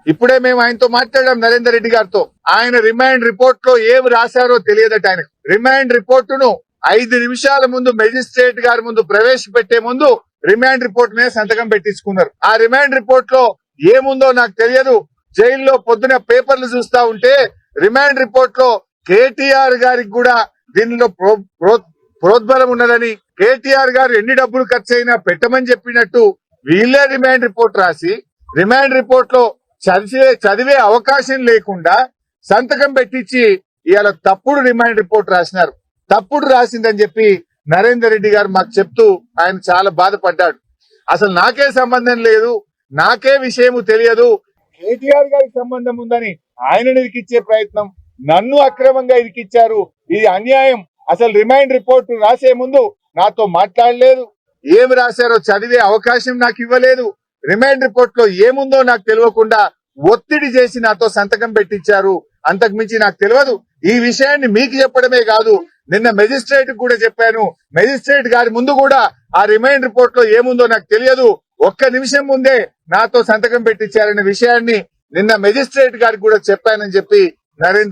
ఇప్పుడే మేము ఆయనతో మాట్లాడాం, నరేందర్ రెడ్డి గారితో. ఆయన రిమాండ్ రిపోర్ట్ లో ఏమి రాశారో తెలియదట ఆయన. రిమాండ్ రిపోర్టును 5 నిమిషాల ముందు మెజిస్ట్రేట్ గారి ముందు ప్రవేశపెట్టే ముందు రిమాండ్ రిపోర్ట్ మీద సంతకం పెట్టించుకున్నారు. ఆ రిమాండ్ రిపోర్ట్ లో ఏముందో నాకు తెలియదు. జైల్లో పొద్దున పేపర్లు చూస్తా ఉంటే రిమాండ్ రిపోర్ట్ లో కేటీఆర్ గారికి కూడా దీనిలో ప్రోద్బలం ఉన్నదని, కేటీఆర్ గారు ఎన్ని డబ్బులు ఖర్చు అయినా పెట్టమని చెప్పినట్టు వీళ్ళే రిమాండ్ రిపోర్ట్ రాసి, రిమాండ్ రిపోర్ట్ లో చదివే అవకాశం లేకుండా సంతకం పెట్టించి ఇవాళ తప్పుడు రిమాండ్ రిపోర్ట్ రాసినారు. తప్పుడు రాసిందని చెప్పి నరేందర్ రెడ్డి గారు మాకు చెప్తూ ఆయన చాలా బాధపడ్డాడు. అసలు నాకే సంబంధం లేదు, నాకే విషయం తెలియదు, కేటీఆర్ గారికి సంబంధం ఉందని ఆయనను ఇరికిచ్చే ప్రయత్నం, నన్ను అక్రమంగా ఇరికిచ్చారు, ఇది అన్యాయం. అసలు రిమైండ్ రిపోర్ట్ రాసే ముందు నాతో మాట్లాడలేదు, ఏమి రాశారో చదివే అవకాశం నాకు ఇవ్వలేదు, రిమైండ్ రిపోర్ట్ లో ఏముందో నాకు తెలియకుండా ఒత్తిడి చేసి నాతో సంతకం పెట్టించారు. అంతకు మించి నాకు తెలియదు. ఈ విషయాన్ని మీకు చెప్పడమే కాదు, నిన్న మెజిస్ట్రేట్ కూడా చెప్పాను. మెజిస్ట్రేట్ గారి ముందు కూడా ఆ రిమైండ్ రిపోర్ట్ లో ఏముందో నాకు తెలియదు, ఒక్క నిమిషం ముందే నాతో సంతకం పెట్టించారనే విషయాన్ని నిన్న మెజిస్ట్రేట్ గారికి కూడా చెప్పానని చెప్పి నరేంద్ర